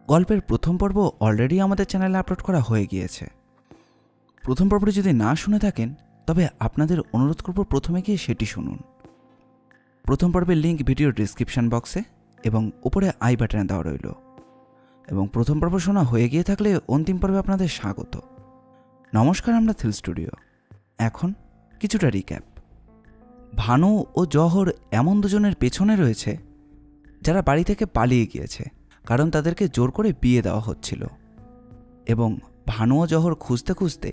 গল্পের প্রথম পর্ব অলরেডি আমাদের চ্যানেলে আপলোড করা হয়ে গিয়েছে। প্রথম পর্বটি যদি না শুনে থাকেন তবে আপনাদের অনুরোধ করব প্রথমে গিয়ে সেটি শুনুন। প্রথম পর্বের লিঙ্ক ভিডিওর ডিসক্রিপশন বক্সে এবং উপরে আই বাটনে দেওয়া রইল। এবং প্রথম পর্ব শোনা হয়ে গিয়ে থাকলে অন্তিম পর্বে আপনাদের স্বাগত। নমস্কার, আমরা থিল স্টুডিও। এখন কিছুটা রিক্যাপ। ভানু ও জহর এমন দুজনের পেছনে রয়েছে যারা বাড়ি থেকে পালিয়ে গিয়েছে, কারণ তাদেরকে জোর করে বিয়ে দেওয়া হচ্ছিল। এবং ভানু ও জহর খুঁজতে খুঁজতে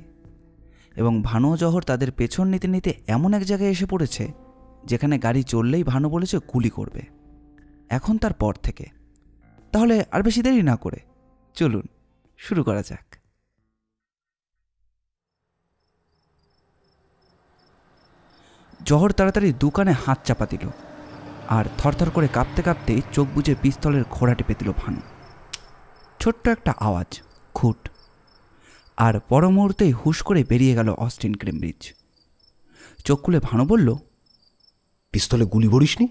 এবং ভানু ও জহর তাদের পেছন নিতে নিতে এমন এক জায়গায় এসে পড়েছে যেখানে গাড়ি চললেই ভানু বলেছে গুলি করবে। এখন তার পর থেকে তাহলে আর বেশি দেরি না করে চলুন শুরু করা যাক। জহর তাড়াতাড়ি দোকানে হাত চাপা দিল আর থরথর করে কাঁপতে কাঁপতে চোখ বুজে পিস্তলের খোঁড়া টিপে দিল ভানু। ছোট্ট একটা আওয়াজ, খুট, আর পর মুহূর্তেই হুশ করে বেরিয়ে গেল অস্টিন কেমব্রিজ। চোখ খুলে ভানু বলল, পিস্তলে গুলি ভরিসনি?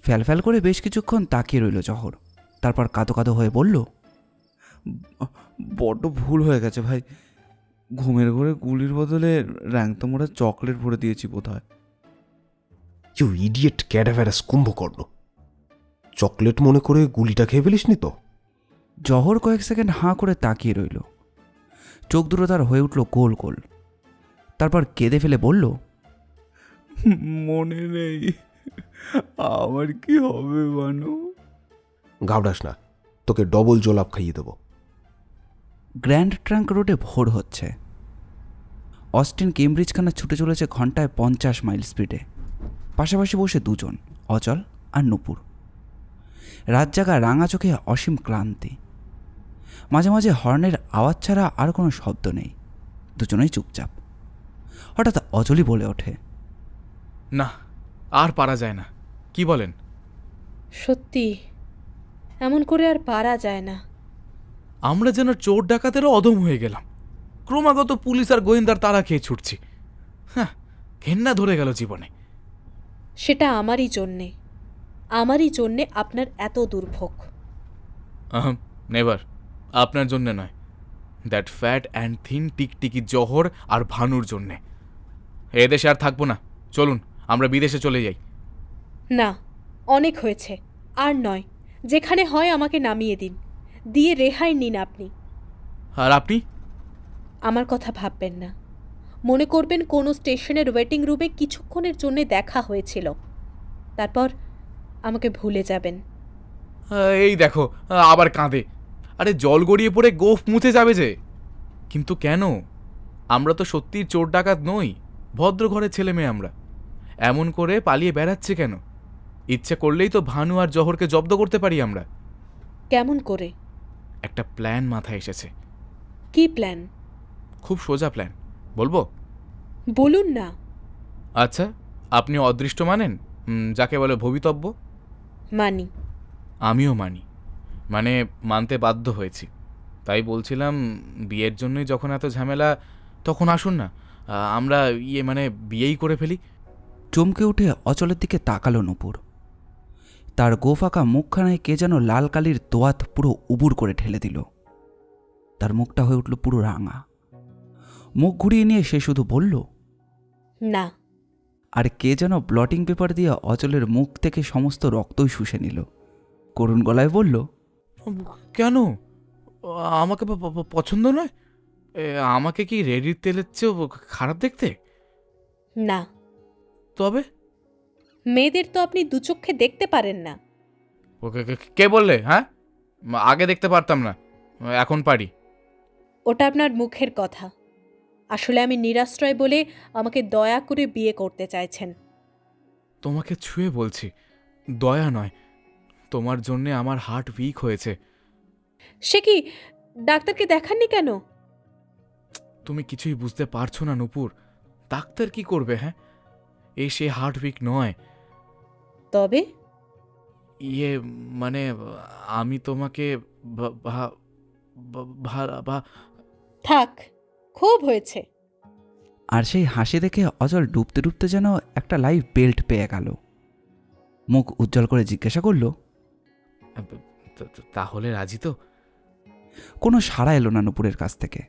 ফ্যাল ফ্যাল করে বেশ কিছুক্ষণ তাকিয়ে রইল জহর। তারপর কাঁদো কাঁদো হয়ে বলল, বড্ড ভুল হয়ে গেছে ভাই। ঘুমের ঘরে গুলির বদলে র্যাংতো মোড়া চকলেট ভরে দিয়েছি বোধহয়। ইউ ইডিয়েট ক্যাডাভ্যারাস কুম্ভকর্ণ, চকলেট মনে করে গুলিটা খেয়ে ফেলিসনি তো? জহর কয়েক সেকেন্ড হাঁ করে তাকিয়ে রইল। চোখ দুটো তার হয়ে উঠল গোল গোল। তারপর কেঁদে ফেলে বলল, মনে নেই, আমার কি হবে বানু? ঘাবড়াস না, তোকে ডবল জোলাপ খাইয়ে দেবো। গ্র্যান্ড ট্রাঙ্ক রোডে ভোর হচ্ছে। অস্টিন কেমব্রিজখানা ছুটে চলেছে ঘন্টায় 50 মাইল স্পিডে। পাশাপাশি বসে দুজন, অচল আর নূপুর। রাত জাগা রাঙা চোখে অসীম ক্লান্তি। মাঝে মাঝে হর্নের আওয়াজ ছাড়া আর কোনো শব্দ নেই। দুজনেই চুপচাপ। হঠাৎ অজলি বলে ওঠে, না, আর পারা যায় না। কি বলেন? সত্যি এমন করে আর পারা যায় না। আমরা যেন চোর ডাকাতেরও অদম হয়ে গেলাম। ক্রমাগত পুলিশ আর গোয়েন্দার তাড়া খেয়ে ছুটছি। হ্যাঁ, ঘেন্না ধরে গেল জীবনে। সেটা আমারই জন্যে আপনার এত দুর্ভোগ। নেভার, আপনার জন্যে নয়। দ্যাট ফ্যাট অ্যান্ড থিন টিকটিকি জহর আর ভানুর জন্যে। এদেশে আর থাকবো না, চলুন আমরা বিদেশে চলে যাই। না, অনেক হয়েছে, আর নয়। যেখানে হয় আমাকে নামিয়ে দিন, দিয়ে রেহাই নিন আপনি। আর আপনি? আমার কথা ভাববেন না। মনে করবেন কোনো স্টেশনের ওয়েটিং রুমে কিছুক্ষণের জন্য দেখা হয়েছিল, তারপর আমাকে ভুলে যাবেন। এই দেখো, আবার কাঁদে। আরে জল গড়িয়ে পড়ে গোফ মুছে যাবে যে। কিন্তু কেন? আমরা তো সত্যিই চোর ডাকাত নই, ভদ্র ঘরের ছেলে মেয়ে আমরা। এমন করে পালিয়ে বেড়াচ্ছে কেন? ইচ্ছে করলেই তো ভানু আর জহরকে জব্দ করতে পারি আমরা। কেমন করে? একটা প্ল্যান মাথায় এসেছে। কি প্ল্যান? খুব সোজা প্ল্যান, বলবো? বলুন না। আচ্ছা, আপনি অদৃষ্ট মানেন, যাকে বলে ভবিতব্য? মানি। আমিও মানি, মানে মানতে বাধ্য হয়েছি। তাই বলছিলাম, বিয়ের জন্যই যখন এত ঝামেলা, তখন আসুন না আমরা বিয়েই করে ফেলি। চমকে উঠে অচলের দিকে তাকালো নূপুর। তার গোফাকা মুখখানায় কে যেন লাল কালির দোয়াত পুরো উবুর করে ঠেলে দিল। তার মুখটা হয়ে উঠল পুরো রাঙা। মুখ ঘুরিয়ে নিয়ে সে শুধু বলল, না। আর কে যেন ব্লটিং পেপার দিয়ে অচলের মুখ থেকে সমস্ত রক্তই শুষে নিল। করুণ গলায় বলল, কেন? আমাকে পছন্দ নয়? আমাকে কি রেডির তেলের চেয়েও খারাপ দেখতে? না। তবে? মেয়েদের তো আপনি দু চোখে দেখতে পারেন না। কে বললে? হ্যাঁ, আগে দেখতে পারতাম না, এখন পারি। ওটা আপনার মুখের কথা। আসলে আমি নিরাশ্রয় বলে আমাকে দয়া করে বিয়ে করতে চাইছেন। তোমাকে ছুঁয়ে বলছি, দয়া নয়। তোমার জন্যে আমার হার্ট উইক হয়েছে। সে কি, ডাক্তারকে দেখাননি কেন? তুমি কিছুই বুঝতে পারছো না নূপুর। ডাক্তার কি করবে? হ্যাঁ, সে হার্ট উইক নয়। তবে? মানে আমি তোমাকে থাক, খুব হয়েছে। আর সেই হাসি দেখে অচল ডুবতে ডুবতে যেন একটা লাইফ বেল্ট পেয়ে গেল। মুখ উজ্জ্বল করে জিজ্ঞাসা করল, তাহলে রাজি তো? কোনো সাড়া এলো না নূপুরের কাছ থেকে।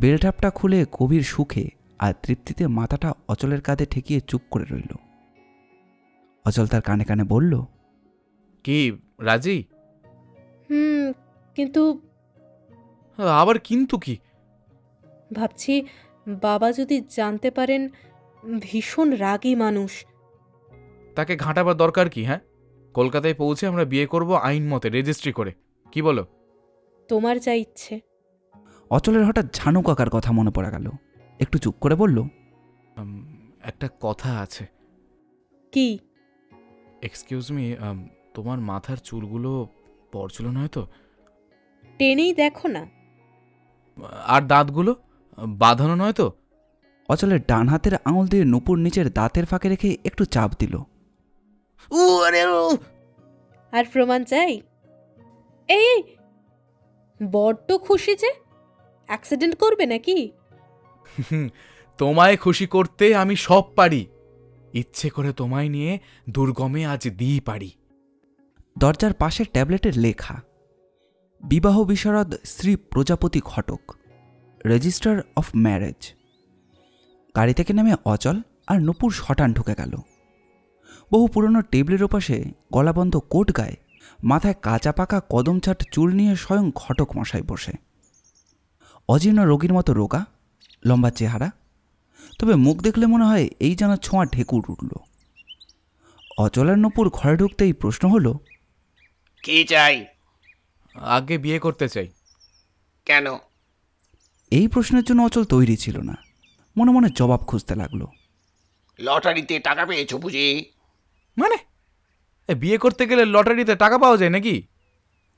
বেলটাপটা খুলে গভীর সুখে আর তৃপ্তিতে মাথাটা অচলের কাঁধে ঠেকিয়ে চুপ করে রইল। অচল তার কানে কানে বলল, কি রাজি? কিন্তু আবার কিন্তু কি? ভাবছি বাবা যদি জানতে পারেন, ভীষণ রাগী মানুষ। তাকে ঘাঁটাবার দরকার কি? হ্যাঁ, কলকাতায় পৌঁছে আমরা বিয়ে করব আইন মতে, রেজিস্ট্রি করে। কি বলো? তোমার যা ইচ্ছে। অচলের হঠাৎ ঝানু কাকার কথা মনে পড়ে গেল। একটু চুপ করে বলল, একটা কথা আছে। কি? এক্সকিউজ মি, তোমার মাথার চুলগুলো পড়ছিল নয় তো? টেনেই দেখো না। আর দাঁতগুলো বাঁধানো নয় তো? অচলের ডান হাতের আঙুল দিয়ে নূপুর নিচের দাঁতের ফাঁকে রেখে একটু চাপ দিল। আর প্রমাণ চাই? এই বড্ড খুশি যে, অ্যাক্সিডেন্ট করবে নাকি? তোমায় খুশি করতে আমি সব পারি। ইচ্ছে করে তোমায় নিয়ে দুর্গমে আজ দিই পারি। দরজার পাশের ট্যাবলেটের লেখা, বিবাহ বিশারদ শ্রী প্রজাপতি ঘটক, রেজিস্টার অফ ম্যারেজ। গাড়ি থেকে নেমে অচল আর নূপুর শটান ঢুকে গেল। বহু পুরনো টেবিলের ওপাশে গলাবন্ধ কোট গায়ে, মাথায় কাঁচা পাকা কদম ছাট চুল নিয়ে স্বয়ং ঘটক মশাই বসে। অজীর্ণ রোগীর মতো রোগা, লম্বা চেহারা, তবে মুখ দেখলে মনে হয় এই যেন ছোঁয়া ঢেকুর উঠল। অচলের নূপুর ঘরে ঢুকতেই প্রশ্ন হলো, কি চাই? আগে বিয়ে করতে চাই। কেন? এই প্রশ্নের জন্য অচল তৈরি ছিল না। মনে মনে জবাব খুঁজতে লাগলো। লটারিতে টাকা পেয়েছো বুঝি? মানে বিয়ে করতে গেলে লটারিতে টাকা পাওয়া যায় নাকি?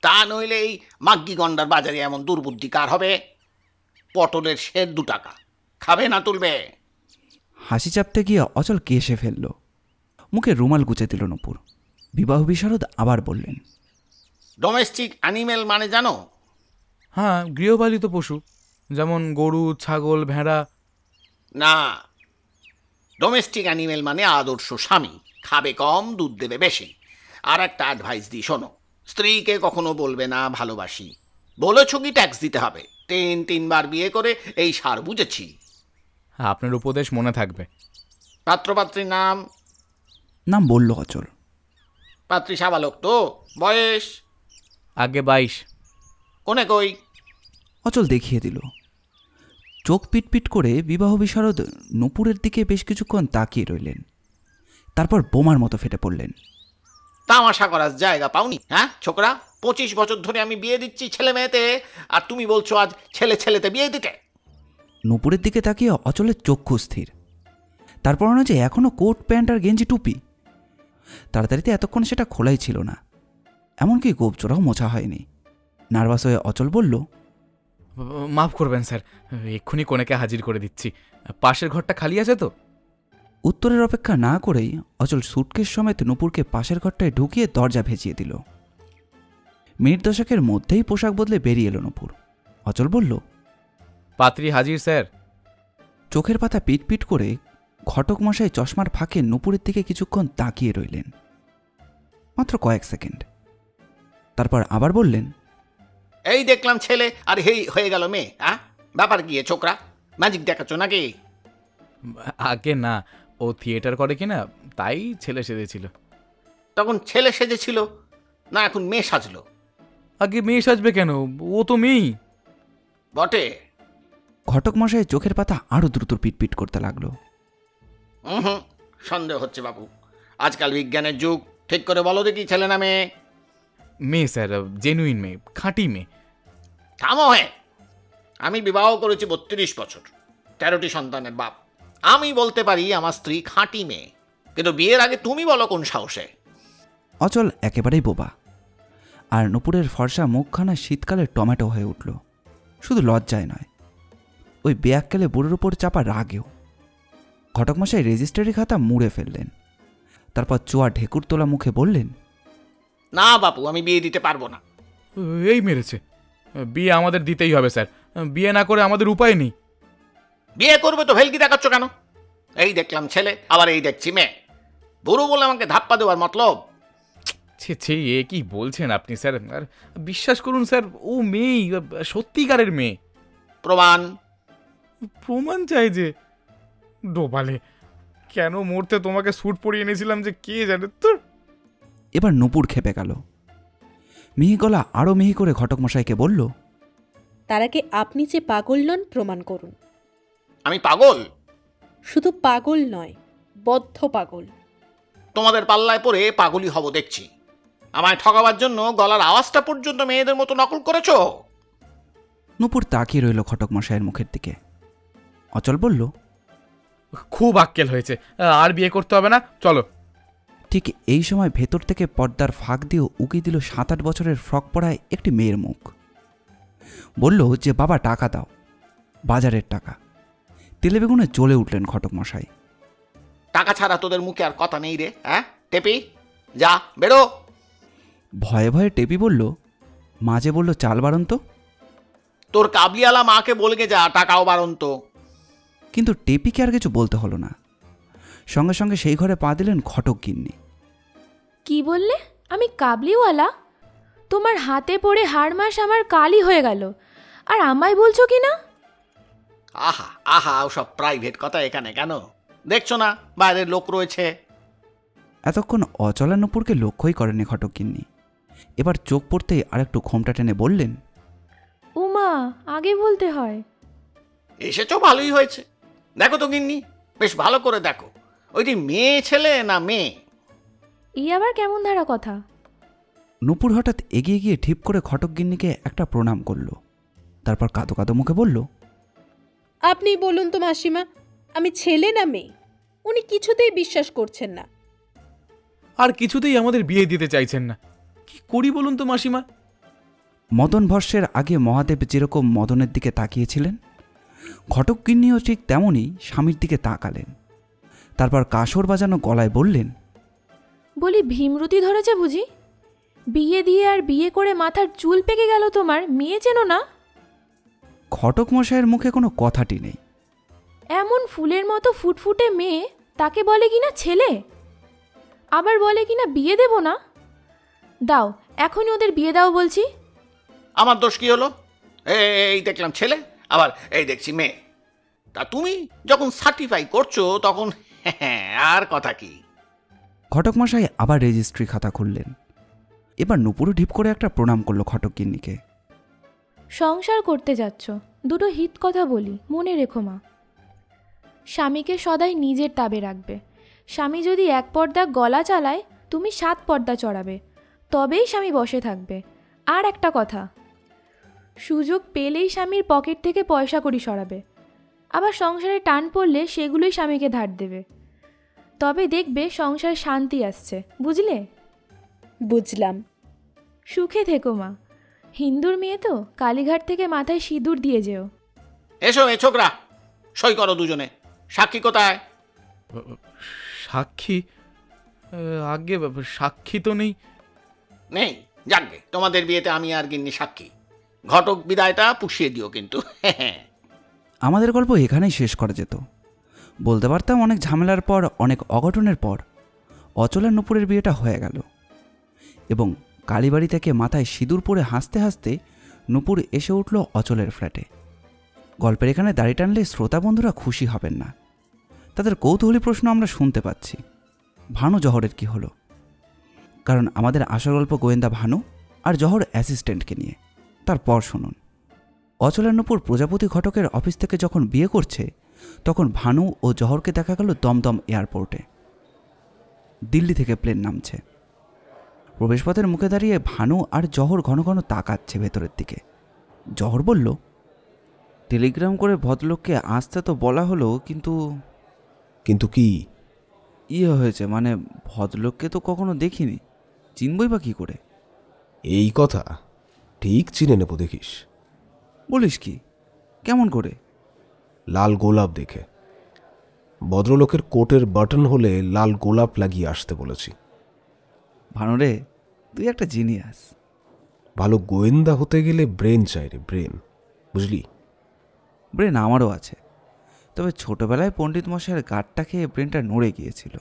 তা নইলে এই মাগ্গি গন্ডার বাজারে এমন দুর্বুদ্ধি কার হবে? পটলের শের 2 টাকা খাবে না তুলবে? হাসি চাপতে গিয়ে অচল কেসে ফেলল। মুখে রুমাল গুজে দিল নূপুর। বিবাহ বিশারদ আবার বললেন, ডোমেস্টিক অ্যানিমেল মানে জানো? হ্যাঁ, গৃহপালিত পশু, যেমন গরু, ছাগল, ভেড়া। না, ডোমেস্টিক অ্যানিমেল মানে আদর্শ স্বামী, খাবে কম, দুধ দেবে বেশি। আর একটা অ্যাডভাইস দিই শোনো, স্ত্রীকে কখনো বলবে না ভালোবাসি। বলেছ কি ট্যাক্স দিতে হবে। 3 বার বিয়ে করে এই সার বুঝেছি। আপনার উপদেশ মনে থাকবে। পাত্রপাত্রীর নাম? নাম বলল অচল। পাত্রী সাবালক তো? বয়স? আগে 22। কোনে কই? অচল দেখিয়ে দিল। চোখ পিটপিট করে বিবাহ বিশারদ নূপুরের দিকে বেশ কিছুক্ষণ তাকিয়ে রইলেন। তারপর বোমার মতো ফেটে পড়লেন। তামাশা করার জায়গা পাওনি? হ্যাঁ ছোকরা, 25 বছর ধরে আমি বিয়ে দিচ্ছি ছেলে মেয়েতে, আর তুমি বলছো আজ ছেলে ছেলেতে বিয়ে দিতে? নূপুরের দিকে তাকিয়ে অচলের চক্ষু স্থির। তারপর না যে এখনও কোট প্যান্ট আর গেঞ্জি টুপি। তাড়াতাড়িতে এতক্ষণ সেটা খোলাই ছিল না, এমনকি গোপচোরাও মোছা হয়নি। নার্ভাস হয়ে অচল বলল, মাফ করবেন স্যার, এক্ষুনি কোনেকে হাজির করে দিচ্ছি। পাশের ঘরটা খালি আছে তো? উত্তরের অপেক্ষা না করেই অচল সুটকেস সমেত নূপুরকে পাশের ঘরটায় ঢুকিয়ে দরজা ভেজিয়ে দিল। মিনিট 10 মধ্যেই পোশাক বদলে বেরিয়ে এলো নূপুর। অচল বলল, পাত্রী হাজির স্যার। চোখের পাতা পিটপিট করে ঘটক মশাই চশমার ফাঁকে নূপুরের দিকে কিছুক্ষণ তাকিয়ে রইলেন, মাত্র কয়েক সেকেন্ড। তারপর আবার বললেন, এই দেখলাম ছেলে আর এই হয়ে গেল মেয়ে। হ্যাঁ, ব্যাপার কি ছোকরা? ম্যাজিক দেখাচ্ছ নাকি? আগে না, ও থিয়েটার করে কিনা, তাই ছেলে সেজেছিল। তখন ছেলে সেজেছিল না, এখন মেয়ে সাজলো? আগে মেয়ে সাজবে কেন, ও তো মেয়েই বটে। ঘটক মশাই চোখের পাতা আরো দ্রুত পিটপিট করতে লাগলো। হুম, সন্দেহ হচ্ছে বাবু। আজকাল বিজ্ঞানের যুগ, ঠিক করে বলো দেখি ছেলে না মেয়ে? মেয়ে স্যার, জেনুইন মেয়ে, খাঁটি মেয়ে। থামো হে, আমি বিবাহ করেছি 32 বছর, 13টি সন্তানের বাপ। আমি বলতে পারি আমার স্ত্রী খাঁটি মেয়ে, কিন্তু বিয়ের আগে তুমি বলো কোন সাহসে? অচল একেবারেই বোবা, আর নূপুরের ফর্সা মুখখানা শীতকালে টমেটো হয়ে উঠল। শুধু লজ্জায় নয়, ওই বেয়াক্কেলে বুড়োর উপর চাপা রাগেও। ঘটক মশাই রেজিস্ট্রারি খাতা মুড়ে ফেললেন। তারপর চোয়া ঢেকুর তোলা মুখে বললেন, না বাপু, আমি বিয়ে দিতে পারবো না। এই মেরেছে। বিয়ে আমাদের দিতেই হবে স্যার, বিয়ে না করে আমাদের উপায় নেই। বিয়ে করবে তো ভেলকি দেখাচ্ছ কেন? এই দেখলাম ছেলে, আবার এই দেখছি মেয়ে। বুড়ো বলে আমাকে ধাপ্পা দেওয়ার মতলব? ছে ছে, এ কি বলছেন আপনি স্যার? আর বিশ্বাস করুন স্যার, ও মেয়েই, সত্যিকারের মেয়ে। প্রমাণ? প্রমাণ চাই যে। ডোবালে কেন মরতে তোমাকে স্যুট পরিয়ে এনেছিলাম যে কে জানে তো। এবার নূপুর খেপে গেল। মিহি গলা আরও মিহি করে ঘটক মশাইকে বলল, তার আগে আপনি যে পাগল নন প্রমাণ করুন। আমি পাগল? শুধু পাগল নয়, বদ্ধ পাগল। তোমাদের পাল্লায় পড়ে পাগলই হব দেখছি। আমায় ঠকাবার জন্য গলার আওয়াজটা পর্যন্ত মেয়েদের মতো নকল করেছো। নূপুর তাকিয়ে রইল ঘটক মশাইয়ের মুখের দিকে। অচল বলল, খুব আক্কেল হয়েছে, আর বিয়ে করতে হবে না, চলো। ঠিক এই সময় ভেতর থেকে পর্দার ফাঁক দিয়ে উকি দিল 7-8 বছরের ফ্রক পরায় একটি মেয়ের মুখ। বলল যে, বাবা টাকা দাও, বাজারের টাকা। তেলে বেগুনে জ্বলে উঠলেন ঘটক মশাই। টাকা ছাড়া তোদের মুখে আর কথা নেই রে, হ্যাঁ? টেপি, যা বেরো। ভয়ে ভয়ে টেপি বলল, মাঝে বলল চাল বাড়ন্ত। তোর কাবলিওয়ালা মাকে বলগে যা টাকাও বাড়ন্ত। কিন্তু টেপিকে আর কিছু বলতে হলো না। সঙ্গে সঙ্গে সেই ঘরে পা দিলেন ঘটক গিন্নি। কি বললে? আমি কাবলিওয়ালা? তোমার হাতে পড়ে হাড় মাস আমার কালি হয়ে গেল, আর আমায় বলছো কি না? আহা আহা, ওসব প্রাইভেট কথা এখানে কেন? দেখছো না বাইরের লোক রয়েছে। এতক্ষণ অচলা নূপুরকে লক্ষ্যই করেনি ঘটক গিন্নি। এবার চোখ পড়তেই আরেকটু ঘোমটা টেনে বললেন, উমা, আগে বলতে হয়। এসেছো ভালোই হয়েছে। দেখো তো গিন্নি, বেশ ভালো করে দেখো, ওইটি মেয়ে ছেলে না মেয়ে? এই আবার কেমন ধারা কথা? নূপুর হঠাৎ এগিয়ে গিয়ে ঠিপ করে ঘটক গিন্নিকে একটা প্রণাম করল। তারপর কাঁদো কাঁদো মুখে বলল, আপনি বলুন তো মাসিমা, আমি ছেলে না মেয়ে? উনি কিছুতেই বিশ্বাস করছেন না। আর কিছুতেই আমাদের বিয়ে দিতে চাইছেন না। কি করি বলুন তো মাসিমা? মদন ভস্যের আগে মহাদেব যেরকম মদনের দিকে তাকিয়েছিলেন, ঘটক গিন্নিও ঠিক তেমনই স্বামীর দিকে তাকালেন। তারপর কাসর বাজানো গলায় বললেন, বলি, ভীমরতি ধরেছে বুঝি? বিয়ে দিয়ে আর বিয়ে করে মাথার চুল পেকে গেল তোমার, মেয়ে চেনো না? ঘটক মশাইয়ের মুখে কোনো কথাটি নেই। এমন ফুলের মতো ফুটফুটে মেয়ে, তাকে বলে কিনা ছেলে, আবার বলে কিনা বিয়ে দেব না। দাও, এখনই ওদের বিয়ে দাও বলছি। আমার দোষ কি হলো? এই দেখলাম ছেলে, আবার এই দেখছি মেয়ে। তা তুমি যখন সার্টিফাই করছো তখন আর কথা কি? ঘটক মশাই আবার রেজিস্ট্রি খাতা খুললেন। এবার নূপুরও ঢিপ করে একটা প্রণাম করলো ঘটক গিন্নিকে। সংসার করতে যাচ্ছ, দুটো হিত কথা বলি, মনে রেখো মা। স্বামীকে সদাই নিজের তাবে রাখবে। স্বামী যদি 1 পর্দা গলা চালায়, তুমি 7 পর্দা চড়াবে, তবেই স্বামী বসে থাকবে। আর একটা কথা, সুযোগ পেলেই স্বামীর পকেট থেকে পয়সা কড়ি সরাবে। আবার সংসারে টান পড়লে সেগুলোই স্বামীকে ধার দেবে। তবে দেখবে সংসারে শান্তি আসছে, বুঝলে? বুঝলাম। সুখে থেকো মা। হিন্দুর মেয়ে তো, কালীঘাট থেকে মাথায় সিঁদুর দিয়ে যেও। এসো এ ছোকরা, সই করো দুজনে। সাক্ষী কোথায়? সাক্ষী? আগে সাক্ষী তো নেই। নেই? যাকগে, তোমাদের বিয়েতে আমি আর গিন্নি সাক্ষী। ঘটক বিদায়টা পুষিয়ে দিও কিন্তু। আমাদের গল্প এখানেই শেষ করা যেত। বলতে পারতাম অনেক ঝামেলার পর, অনেক অঘটনের পর অচলা নূপুরের বিয়েটা হয়ে গেল, এবং কালীবাড়ি থেকে মাথায় সিঁদুর পরে হাসতে হাসতে নূপুর এসে উঠল অচলের ফ্ল্যাটে। গল্পের এখানে দাড়ি টানলে শ্রোতা বন্ধুরা খুশি হবেন না। তাদের কৌতূহলী প্রশ্ন আমরা শুনতে পাচ্ছি, ভানু জহরের কি হলো? কারণ আমাদের আসল গল্প গোয়েন্দা ভানু আর জহর অ্যাসিস্ট্যান্টকে নিয়ে। তারপর শুনুন, অচলা নূপুর প্রজাপতি ঘটকের অফিস থেকে যখন বিয়ে করছে, তখন ভানু ও জহরকে দেখা গেল দমদম এয়ারপোর্টে। দিল্লি থেকে প্লেন নামছে। প্রবেশপথের মুখে দাঁড়িয়ে ভানু আর জহর ঘন ঘন তাকাচ্ছে ভেতরের দিকে। জহর বলল, টেলিগ্রাম করে ভদ্রলোককে আসতে তো বলা হলো, কিন্তু কি? হয়েছে, মানে ভদ্রলোককে তো কখনো দেখিনি, চিনবই বা কী করে? এই কথা ঠিক চিনে নেব দেখিস। বলিস কি? কেমন করে? লাল গোলাপ দেখে। ভদ্রলোকের কোটের বাটন হলে লাল গোলাপ লাগিয়ে আসতে বলেছি। ভানুরে, তুই একটা জিনিয়াস। ভালো গোয়েন্দা হতে গেলে ব্রেন চাই রে, ব্রেন, বুঝলি? ব্রেন আমারও আছে, তবে ছোটবেলায় পণ্ডিত মশাইয়ের গাঁটটা খেয়ে ব্রেনটা নড়ে গিয়েছিল।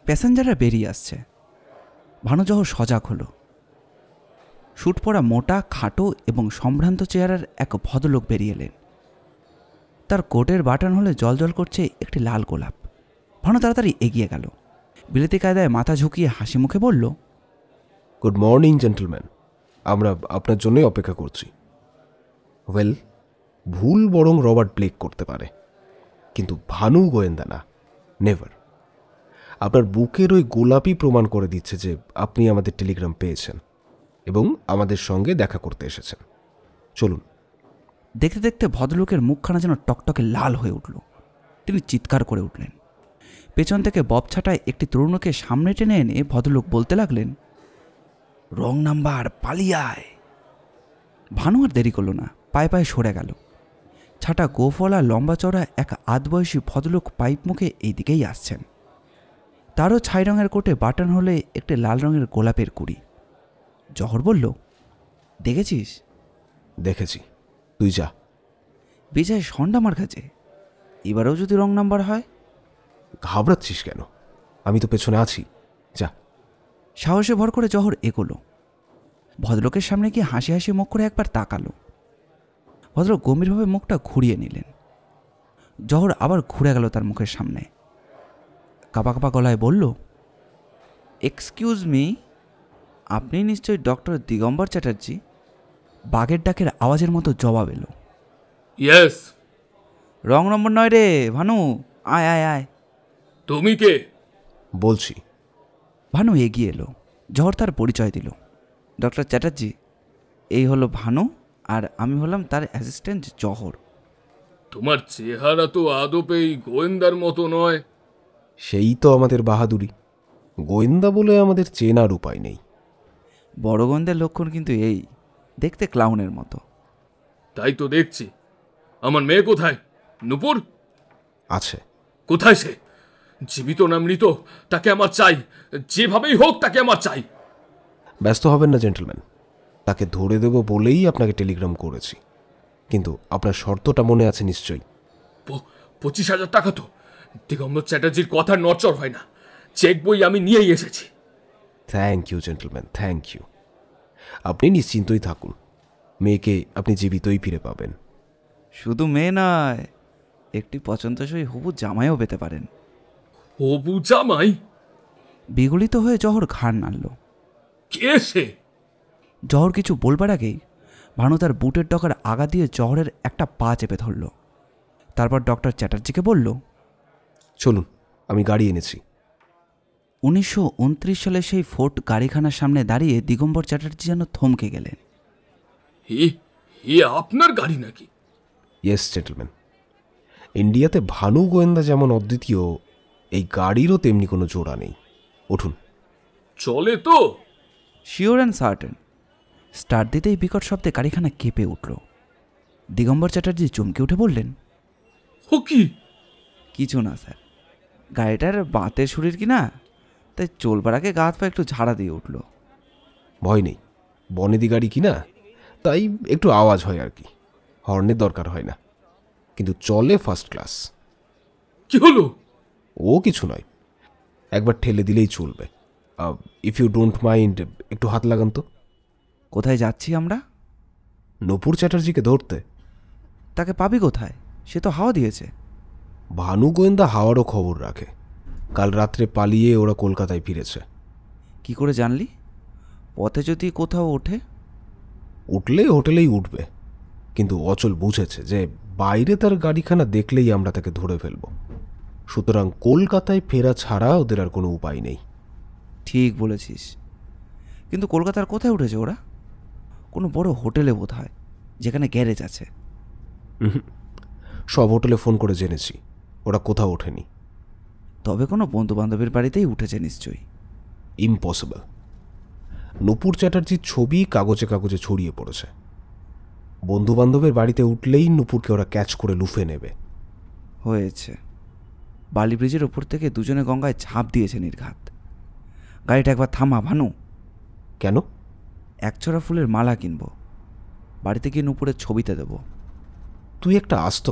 প্যাসেঞ্জাররা বেরিয়ে আসছে। ভানু জহর সজাগ হলো। শুট পরা মোটা, খাটো এবং সম্ভ্রান্ত চেহারার এক ভদ্রলোক বেরিয়ে এলেন। তার কোটের বাটন হলে জলজল করছে একটি লাল গোলাপ। ভানু তাড়াতাড়ি এগিয়ে গেল। বিলেতি কায়দায় মাথা ঝুঁকিয়ে হাসি মুখে বলল, গুড মর্নিং জেন্টলম্যান, আমরা আপনার জন্যই অপেক্ষা করছি। ওয়েল, ভুল বরং রবার্ট ব্লেক করতে পারে, কিন্তু ভানু গোয়েন্দা না, নেভার। আপনার বুকের ওই গোলাপই প্রমাণ করে দিচ্ছে যে আপনি আমাদের টেলিগ্রাম পেয়েছেন এবং আমাদের সঙ্গে দেখা করতে এসেছেন। চলুন। দেখতে দেখতে ভদ্রলোকের মুখখানা যেন টকটকে লাল হয়ে উঠল। তিনি চিৎকার করে উঠলেন। পেছন থেকে ববছাটায় একটি তরুণকে সামনে টেনে এনে ভদ্রলোক বলতে লাগলেন, রং নাম্বার, পালিয়ে আয়। ভানু আর দেরি করল না, পায়ে পায়ে সরে গেল। ছাটা গোফলা লম্বা চড়া এক আধবয়সী ভদ্রলোক পাইপ মুখে এই দিকেই আসছেন। তারও ছাই রঙের কোটে বাটন হলে একটি লাল রঙের গোলাপের কুড়ি। জহর বলল, দেখেছিস? দেখেছি, তুই যা। বিজয় সন্ডা আমার কাছে। এবারেও যদি রং নাম্বার হয়? ঘাবড়াচ্ছিস কেন? আমি তো পেছনে আছি, যা। সাহসে ভর করে জহর এগোলো। ভদ্রলোকের সামনে গিয়ে হাসি হাসি মুখ করে একবার তাকালো। ভদ্রলোক গম্ভীরভাবে মুখটা ঘুরিয়ে নিলেন। জহর আবার ঘুরে গেল তার মুখের সামনে। কাঁপা কাঁপা গলায় বলল, এক্সকিউজ মি, আপনি নিশ্চয়ই ডক্টর দিগম্বর চ্যাটার্জি? বাঘের ডাকের আওয়াজের মতো জবাব এলো। ইয়েস। রং নম্বর নয় রে ভানু, আয় আয় আয়। তুমি কে? বলছি। ভানু এগিয়ে এলো। জহর তার পরিচয় দিল। ডক্টর চ্যাটার্জি, এই হলো ভানু, আর আমি হলাম তার অ্যাসিস্ট্যান্ট জহর। তোমার চেহারা তো আদপেই গোয়েন্দার মতো নয়। সেই তো আমাদের বাহাদুরি, গোয়েন্দা বলে আমাদের চেনার উপায় নেই। বড় গন্ধের লক্ষণ কিন্তু এই, দেখতে ক্লাউনের মতো। তাই তো দেখছি। আমার মেয়ে কোথায়? নূপুর আছে। কোথায় সে? জীবিত না মৃত তাকে আমার চাই, যেভাবেই হোক তাকে আমার চাই। ব্যস্ত হবেন না জেন্টলম্যান, তাকে ধরে দেব বলেই আপনাকে টেলিগ্রাম করেছি, কিন্তু আপনার শর্তটা মনে আছে নিশ্চয়ই। 25,000 টাকা তো দিগম্বর চ্যাটার্জির কথা নড়চড় হয় না। চেক বই আমি নিয়েই এসেছি। Thank you gentleman, thank you. আপনি নিশ্চিন্তই থাকুন, মেয়েকে আপনি জীবিতই ফিরে পাবেন। শুধু মেয়ে নয়, একটি পছন্দসই হবু জামাইও পেতে পারেন। হবু জামাই? বিগলিত হয়ে জহর ঘাড় নাড়ল। কে সে? জহর কিছু বলবার আগেই ভানু তার বুটের ডগার আগা দিয়ে জহরের একটা পা চেপে ধরল। তারপর ডক্টর চ্যাটার্জিকে বলল, চলুন, আমি গাড়ি এনেছি। 1929 সালে সেই ফোর্ট গাড়িখানার সামনে দাঁড়িয়ে দিগম্বর চ্যাটার্জি যেন থমকে গেলেন। হে আপনার গাড়ি নাকি? ইয়েস জেন্টলম্যান, ইন্ডিয়াতে ভানু গোয়েন্দা যেমন অদ্বিতীয়, এই গাড়িরও তেমনি কোনো জোড়া নেই। উঠুন। চলে তো? Sure and certain. স্টার্ট দিতেই বিকট শব্দে গাড়িখানা কেঁপে উঠল। দিগম্বর চ্যাটার্জি চমকে উঠে বললেন, ও কি? কিছু না স্যার, গাড়িটার বাঁতের শরীর কি না, তাই চলবার আগে গা হাত পা একটু ঝাড়া দিয়ে উঠল। ভয় নেই, বনেদি গাড়ি কি না, তাই একটু আওয়াজ হয় আর কি, হর্নের দরকার হয় না, কিন্তু চলে ফার্স্ট ক্লাস। কি হলো? ও কিছু নয়, একবার ঠেলে দিলেই চলবে। ইফ ইউ ডোন্ট মাইন্ড, একটু হাত লাগান তো। কোথায় যাচ্ছি আমরা? নূপুর চ্যাটার্জিকে ধরতে। তাকে পাবি কোথায়? সে তো হাওয়া দিয়েছে। ভানু গোয়েন্দা হাওয়ারও খবর রাখে। কাল রাত্রে পালিয়ে ওরা কলকাতায় ফিরেছে। কি করে জানলি? পথে যদি কোথাও ওঠে? উঠলে হোটেলেই উঠবে, কিন্তু অচল বুঝেছে যে বাইরে তার গাড়িখানা দেখলেই আমরা তাকে ধরে ফেলব, সুতরাং কলকাতায় ফেরা ছাড়া ওদের আর কোনো উপায় নেই। ঠিক বলেছিস, কিন্তু কলকাতার কোথায় উঠেছে ওরা? কোনো বড় হোটেলে বোধ হয়, যেখানে গ্যারেজ আছে। সব হোটেলে ফোন করে জেনেছি, ওরা কোথাও ওঠেনি। তবে কোনো বন্ধু বান্ধবের বাড়িতেই উঠেছে নিশ্চয়ই। ইম্পসিবল। নূপুর চ্যাটার্জির ছবি কাগজে কাগজে ছড়িয়ে পড়েছে। বন্ধু বান্ধবের বাড়িতে উঠলেই নূপুরকে ওরা ক্যাচ করে লুফে নেবে। হয়েছে, বালি ব্রিজের ওপর থেকে দুজনে গঙ্গায় ঝাঁপ দিয়েছে নির্ঘাত। গাড়িটা একবার থামা ভানু। কেন? একছড়া ফুলের মালা কিনব, বাড়িতে গিয়ে নূপুরের ছবিতে দেব। তুই একটা আস্ত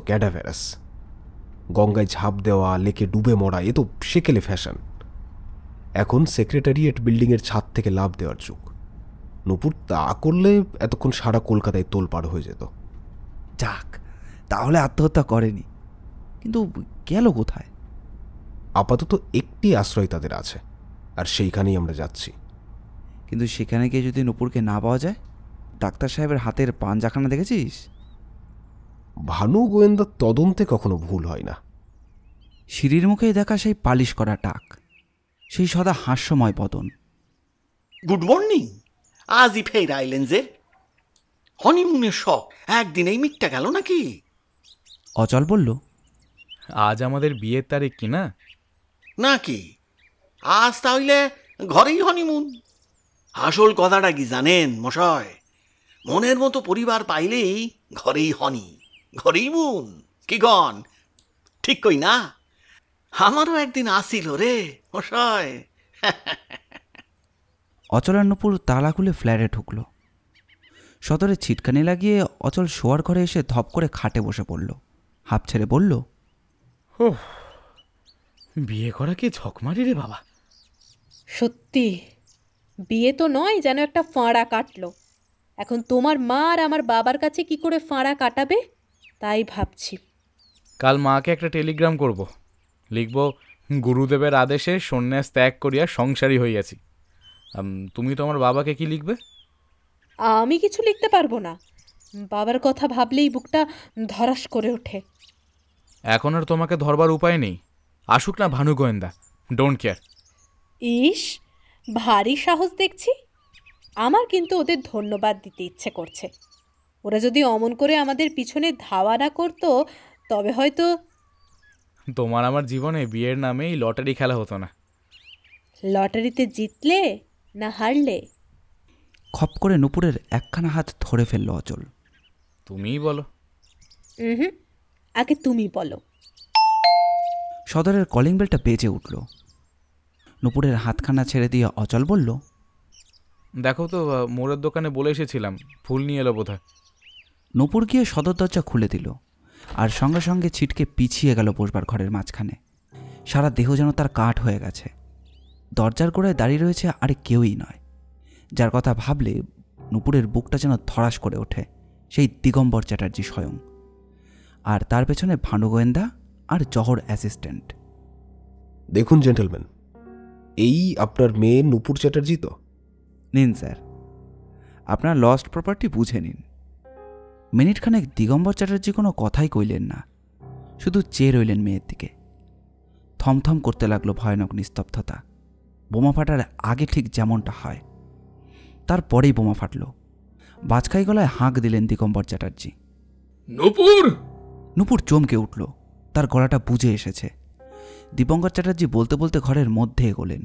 এখন সেক্রেটারিয়েট বিল্ডিংয়ের ছাদ থেকে লাফ দেওয়ার যুগ। নূপুর তা করলে এতক্ষণ সারা কলকাতায় তোলপাড় হয়ে যেত। যাক, তাহলে আত্মহত্যা করেনি, কিন্তু গেল কোথায়? আপাতত একটি আশ্রয় তাদের আছে, আর সেইখানেই আমরা যাচ্ছি। কিন্তু সেখানে গিয়ে যদি নূপুরকে না পাওয়া যায়? ডাক্তার সাহেবের হাতের পাঞ্জাখানা দেখেছিস? ভানু গোয়েন্দার তদন্তে কখনো ভুল হয় না। সিঁড়ির মুখেই দেখা সেই পালিশ করা টাক, সেই সদা হাস্যময় বদন। Good morning. আজই ফের আইলেন যে? হনিমুনের শখ একদিনেই মিটটা গেল নাকি? অচল বলল, আজ আমাদের বিয়ের তারিখ কি না? নাকি আজ তাহলে ঘরেই হনিমুন? আসল কথাটা কি জানেন মশায়? মনের মতো পরিবার পাইলেই ঘরেই হনি, ঘরেই মুন। কি গন, ঠিক কই না? আমারও একদিন আসিল রে মশায়। অচল আর নূপুর তালা খুলে ফ্ল্যাটে ঢুকল। সদরে ছিটকানি লাগিয়ে অচল শোয়ার ঘরে এসে ধপ করে খাটে বসে পড়ল। হাঁপ ছেড়ে বলল, বিয়ে করা কি ঝকমারি রে বাবা! সত্যি বিয়ে তো নয়, যেন একটা ফাঁড়া কাটলো। এখন তোমার মা আর আমার বাবার কাছে কি করে ফাঁড়া কাটাবে তাই ভাবছি। কাল মাকে একটা টেলিগ্রাম করব, লিখব, গুরুদেবের আদেশে সন্ন্যাস ত্যাগ করিয়া সংসারী হইয়াছি। তুমি তোমার বাবাকে কি লিখবে? আমি কিছু লিখতে পারবো না। বাবার কথা ভাবলেই বুকটা ধরাস করে ওঠে। এখন আর তোমাকে ধরবার উপায় নেই। আসুক না ভানু গোয়েন্দা, ডোন্ট কেয়ার। ইস, ভারী সাহস দেখছি। আমার কিন্তু ওদের ধন্যবাদ দিতে ইচ্ছে করছে। ওরা যদি অমন করে আমাদের পিছনে ধাওয়া না করতো তবে হয়তো। তোমার আমার জীবনে বিয়ের নামেই লটারি খেলা হতো না। লটারিতে জিতলে না হারলে? খপ করে নূপুরের একখানা হাত ধরে ফেলল অচল। তুমিই বলো। হুম, আগে তুমি বলো। সদরের কলিং বেলটা বেজে উঠল। নূপুরের হাতখানা ছেড়ে দিয়ে অচল বলল, দেখো তো, মোড়ের দোকানে বলে এসেছিলাম, ফুল নিয়ে এলো বোধহয়। নূপুর গিয়ে সদর দরজা খুলে দিল, আর সঙ্গে সঙ্গে ছিটকে পিছিয়ে গেল বসবার ঘরের মাঝখানে। সারা দেহ যেন তার কাঠ হয়ে গেছে। দরজার গোড়ায় দাঁড়িয়ে রয়েছে আরে কেউই নয়, যার কথা ভাবলে নূপুরের বুকটা যেন ধরাস করে ওঠে। সেই দিগম্বর চ্যাটার্জি স্বয়ং, আর তার পেছনে ভানু গোয়েন্দা আর জহর অ্যাসিস্ট্যান্ট। দেখুন জেন্টলম্যান, এই আপনার মেয়ে নূপুর চ্যাটার্জি তো? নিন স্যার, আপনার লস্ট প্রপার্টি বুঝে নিন। মিনিটখানেক দিগম্বর চ্যাটার্জি কোনো কথাই কইলেন না, শুধু চেয়ে রইলেন মেয়ের দিকে। থমথম করতে লাগলো ভয়ানক নিস্তব্ধতা, বোমা ফাটার আগে ঠিক যেমনটা হয়। তারপরেই বোমা ফাটল। বাজখাই গলায় হাঁক দিলেন দিগম্বর চ্যাটার্জি। নূপুর! নূপুর চমকে উঠল, তার গলাটা বুঝে এসেছে। দীপঙ্কর চ্যাটার্জি বলতে বলতে ঘরের মধ্যে এগোলেন।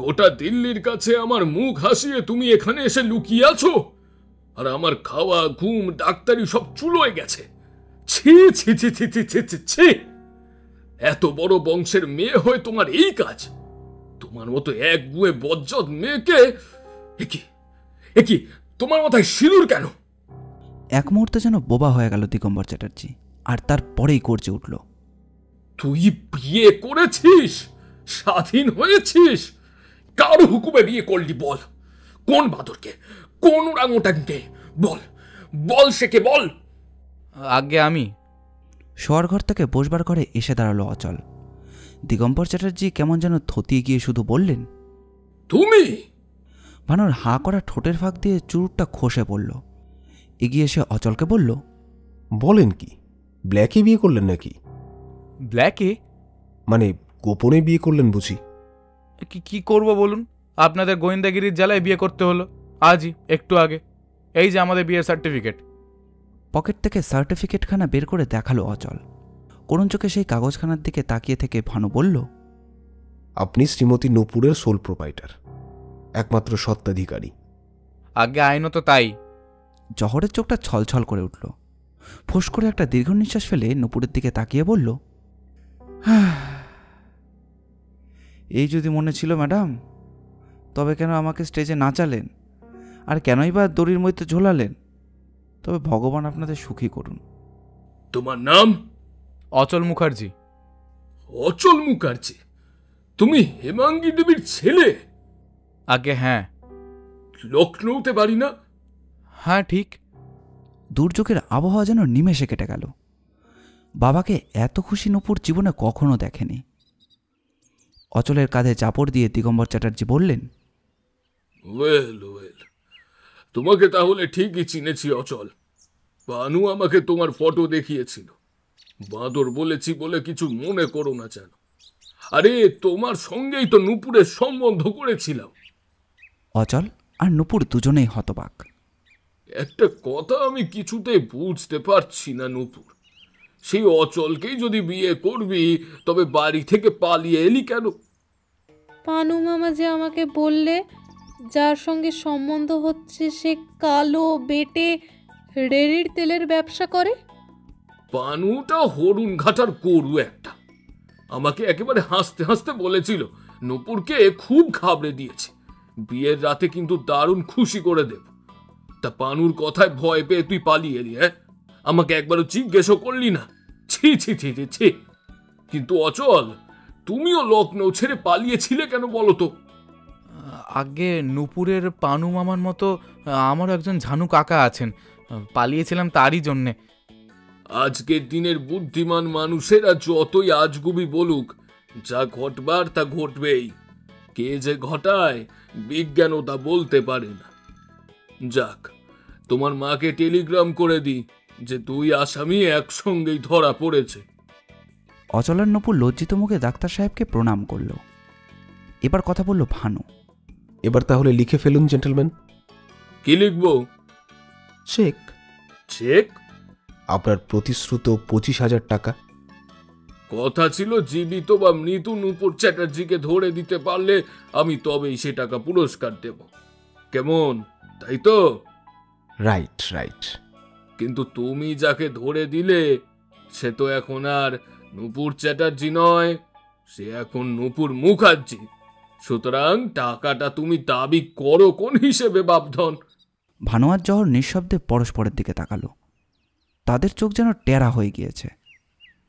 গোটা দিল্লির কাছে আমার মুখ হাসিয়ে তুমি এখানে এসে লুকিয়ে আছো, আর আমার খাওয়া ঘুম ডাক্তারি সব চুলোয় গেছে। ছি ছি ছি ছি ছি ছি ছি ছি! এত বড় বংশের মেয়ে হয়ে তোমার এই কাজ! তোমার মতো এক গুয়ে বজ্জত মেয়েকে! একি তোমার মাথায় সিঁদুর কেন? এক মুহূর্তে যেন বোবা হয়ে গেল দিগম্বর চ্যাটার্জি, আর তারপরেই গর্জে উঠল। তুই বিয়ে করেছিস? স্বাধীন হয়েছিস? কার হুকুমে বিয়ে করলি বল? কোন বাদরকে, কোন ওরাংওটাংকে? বল বল, সে কে বল? আগে আমি। শোয়ার ঘর থেকে বসবার ঘরে এসে দাঁড়ালো অচল। দিগম্বর চ্যাটার্জি কেমন যেন থতিয়ে গিয়ে শুধু বললেন, তুমি? ভানুর হাঁ করা ঠোঁটের ফাঁক দিয়ে চুরুটটা খসে পড়ল। এগিয়ে এসে অচলকে বলল, বলেন কি, ব্ল্যাকে বিয়ে করলেন নাকি? ব্ল্যাকে? মানে গোপনে বিয়ে করলেন বুঝি? কি করব বলুন? আপনাদের গোয়েন্দাগিরির জ্বালায় বিয়ে করতে হলো আজই, একটু আগে। এই যে আমাদের বিয়ের সার্টিফিকেট। পকেট থেকে সার্টিফিকেটখানা বের করে দেখালো অচল। করুণ চোখে সেই কাগজখানার দিকে তাকিয়ে থেকে ভানু বলল, আপনি শ্রীমতী নূপুরের সোল প্রোপাইটার, একমাত্র স্বত্বাধিকারী। আগে আইনত তাই। জহরের চোখটা ছলছল করে উঠল। ফোঁস করে একটা দীর্ঘ নিঃশ্বাস ফেলে নূপুরের দিকে তাকিয়ে বলল, এই যদি মনে ছিল ম্যাডাম, তবে কেন আমাকে স্টেজে নাচালেন, আর কেনই বা দড়ির মধ্যে ঝোলালেন? তবে ভগবান আপনাদের সুখী করুন। তোমার নাম? অচল মুখার্জি। অচল মুখার্জি? তুমি হেমাঙ্গী দেবীর ছেলে? আগে হ্যাঁ। লখনৌতে বাড়ি না? হ্যাঁ ঠিক। দুর্যোগের আবহাওয়া যেন নিমেষে কেটে গেল। বাবাকে এত খুশি নূপুর জীবনে কখনো দেখেনি। অচলের কাঁধে চাপড় দিয়ে দিগম্বর চ্যাটার্জি বললেন, ওয়েল ওয়েল, তোমাকে তাহলে ঠিকই চিনেছি অচল। বানু আমাকে তোমার ফটো দেখিয়েছিল। বাঁদর বলেছি বলে কিছু মনে করো না যেন। আরে তোমার সঙ্গেই তো নূপুরের সম্বন্ধ করেছিলাম। অচল আর নূপুর দুজনেই হতবাক। একটা কথা আমি কিছুতেই বুঝতে পারছি না নূপুর, সেই অচলকেই যদি বিয়ে করবি তবে বাড়ি থেকে পালিয়ে এলি কেন? পানু মামা যে আমাকে বললে যার সঙ্গে সম্বন্ধ হচ্ছে সে কালো বেটে রেড়ির তেলের ব্যবসা করে। পানুটা হরুন ঘাটার গরু একটা। আমাকে একেবারে হাসতে হাসতে বলেছিল নূপুরকে খুব ঘাবড়ে দিয়েছে, বিয়ের রাতে কিন্তু দারুণ খুশি করে দেব। তা পানুর কথায় ভয় পেয়ে তুই পালিয়ে এলি? হ্যাঁ, আমাকে একবারও জিজ্ঞেসও করলি না? ছি ছি ছি ছি ছি। কিন্তু অচল, তুমিও লখনৌ ছেড়ে পালিয়েছিলে কেন বলো তো? আগে নূপুরের পানু মামার মতো আমারও একজন ঝানু কাকা আছেন, পালিয়েছিলাম তারই জন্যে। আজকের দিনের বুদ্ধিমান মানুষেরা যতই আজগুবি বলুক, যা ঘটবার তা ঘটবেই। কে যে ঘটায় বিজ্ঞানও তা বলতে পারে না। যাক, তোমার মাকে টেলিগ্রাম করে দি যে দুই আসামি একসঙ্গেই ধরা পড়েছে। অচলার নূপুর লজ্জিত মুখে ডাক্তার সাহেবকে প্রণাম করল। এবার কথা বলল ভানু। এবার তাহলে লিখে ফেলুন জেন্টলম্যান। কি লিখবো? চেক। চেক? আপনার প্রতিশ্রুত 25,000 টাকা। কথা ছিল জীবিত বা মৃত নূপুর চ্যাটার্জিকে ধরে দিতে পারলে আমি তবেই সে টাকা পুরস্কার দেব। কেমন, তাই তো? Right right. কিন্তু তুমি যাকে ধরে দিলে সে তো এখন আর নূপুর চ্যাটার্জি নয়, সে এখন নূপুর মুখার্জি। সুতরাং টাকাটা তুমি দাবি করো কোন হিসেবে বাপধন? ভানু আর জহর নিঃশব্দে পরস্পরের দিকে তাকালো। তাদের চোখ যেন টেরা হয়ে গিয়েছে।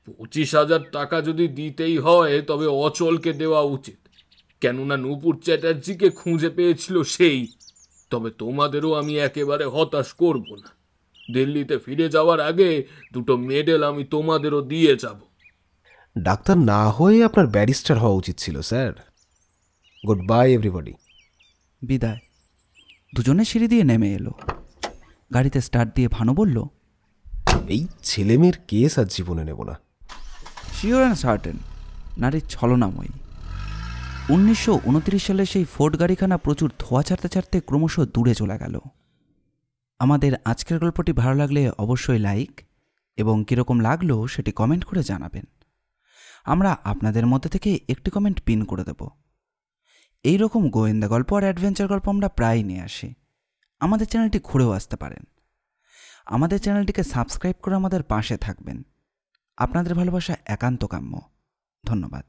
25,000 টাকা যদি দিতেই হয় তবে অচলকে দেওয়া উচিত, কেননা নূপুর চ্যাটার্জিকে খুঁজে পেয়েছিল সেই। তবে তোমাদেরও আমি একেবারে হতাশ করব না। দিল্লিতে ফিরে যাওয়ার আগে 2টো মেডেল আমি তোমাদেরও দিয়ে যাব। ডাক্তার না হয়ে আপনার ব্যারিস্টার হওয়া উচিত ছিল স্যার। Good bye everybody. বিদায়। দুজনে সিঁড়ি দিয়ে নেমে এলো। গাড়িতে স্টার্ট দিয়ে ভানু বলল, এই ছেলেমেয়ের কেস আর জীবনে নেব না। শিওর অ্যান্ড সার্টেন নারীর ছলনাময়ী। 1929 সালে সেই ফোর্ড গাড়িখানা প্রচুর ধোঁয়া ছাড়তে ছাড়তে ক্রমশ দূরে চলে গেল। আমাদের আজকের গল্পটি ভালো লাগলে অবশ্যই লাইক এবং কীরকম লাগলো সেটি কমেন্ট করে জানাবেন। আমরা আপনাদের মধ্যে থেকে একটি কমেন্ট পিন করে দেব। এই রকম গোয়েন্দা গল্প আর অ্যাডভেঞ্চার গল্প আমরা প্রায়ই নিয়ে আসি। আমাদের চ্যানেলটি ঘুরেও আসতে পারেন। আমাদের চ্যানেলটিকে সাবস্ক্রাইব করে আমাদের পাশে থাকবেন। আপনাদের ভালোবাসা একান্ত কাম্য। ধন্যবাদ।